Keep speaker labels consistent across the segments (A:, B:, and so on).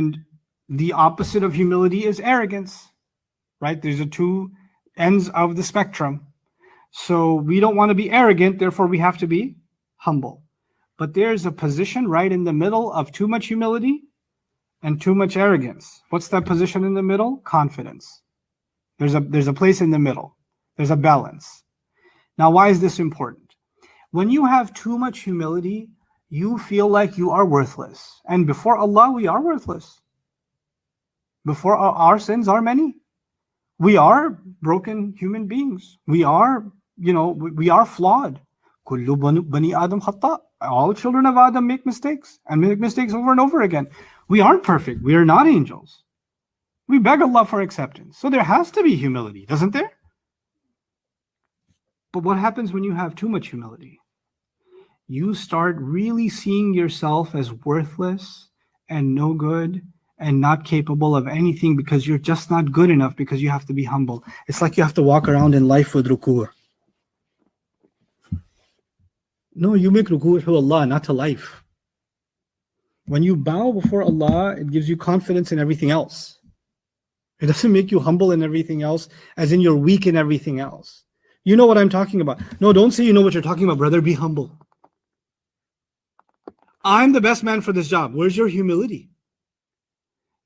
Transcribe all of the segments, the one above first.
A: And the opposite of humility is arrogance, right? There's the two ends of the spectrum. So we don't want to be arrogant, therefore we have to be humble. But there's a position right in the middle of too much humility and too much arrogance. What's that position in the middle? Confidence. There's a place in the middle. There's a balance. Now, why is this important? When you have too much humility, you feel like you are worthless. And before Allah, we are worthless. Before our sins are many. We are broken human beings. We are, we are flawed. Kullu bani Adam khata. All children of Adam make mistakes and make mistakes over and over again. We aren't perfect. We are not angels. We beg Allah for acceptance. So there has to be humility, doesn't there? But what happens when you have too much humility? You start really seeing yourself as worthless and no good and not capable of anything because you're just not good enough, because you have to be humble. It's like you have to walk around in life with ruku'. No, you make ruku' to Allah, not to life. When you bow before Allah, it gives you confidence in everything else. It doesn't make you humble in everything else, as in you're weak in everything else. You know what I'm talking about. No, don't say you know what you're talking about, brother. Be humble. I'm the best man for this job. Where's your humility?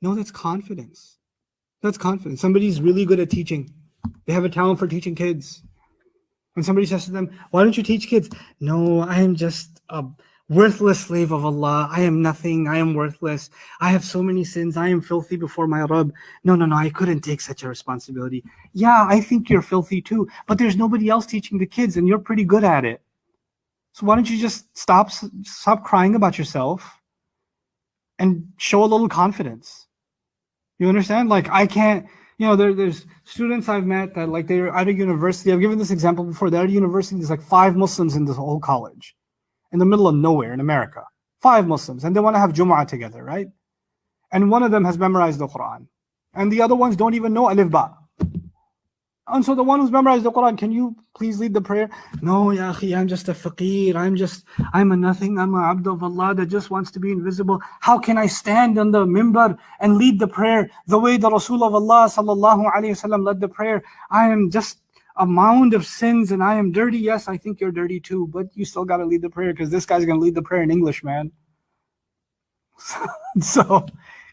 A: No, that's confidence. That's confidence. Somebody's really good at teaching. They have a talent for teaching kids. When somebody says to them, why don't you teach kids? No, I am just a worthless slave of Allah. I am nothing. I am worthless. I have so many sins. I am filthy before my Rabb. No, I couldn't take such a responsibility. Yeah, I think you're filthy too, but there's nobody else teaching the kids and you're pretty good at it. So why don't you just stop crying about yourself and show a little confidence? You understand? Like, I can't, there's students I've met that, like, they're at a university. I've given this example before. They're at a university. There's like 5 Muslims in this whole college, in the middle of nowhere in America. 5 Muslims, and they want to have Jumu'ah together, right? And one of them has memorized the Quran, and the other ones don't even know Alif Ba. And so the one who's memorized the Quran, can you please lead the prayer? No, ya akhi, I'm just a faqir. I'm a nothing. I'm a abd of Allah that just wants to be invisible. How can I stand on the mimbar and lead the prayer the way the Rasul of Allah sallallahu alayhi wasallam led the prayer? I am just a mound of sins and I am dirty. Yes, I think you're dirty too, but you still got to lead the prayer because this guy's going to lead the prayer in English, man. So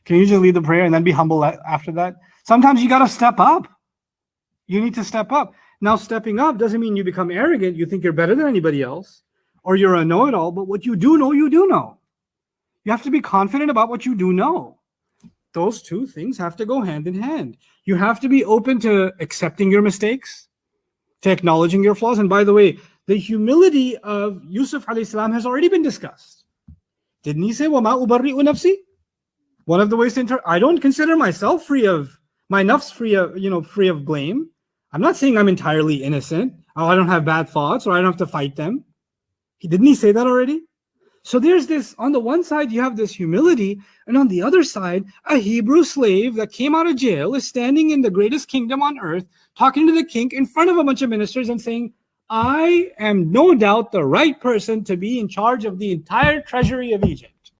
A: can you just lead the prayer and then be humble after that? Sometimes you got to step up. You need to step up. Now, stepping up doesn't mean you become arrogant. You think you're better than anybody else, or you're a know-it-all, but what you do know, you do know. You have to be confident about what you do know. Those two things have to go hand in hand. You have to be open to accepting your mistakes, to acknowledging your flaws. And by the way, the humility of Yusuf alayhi salam has already been discussed. Didn't he say, وَمَا أُبَرِّئُ نَفْسِي? One of the ways to I don't consider myself free of, my nafs free of blame. I'm not saying I'm entirely innocent. Oh, I don't have bad thoughts, or I don't have to fight them. Didn't he say that already? So there's this, on the one side, you have this humility, and on the other side, a Hebrew slave that came out of jail is standing in the greatest kingdom on earth, talking to the king in front of a bunch of ministers and saying, I am no doubt the right person to be in charge of the entire treasury of Egypt.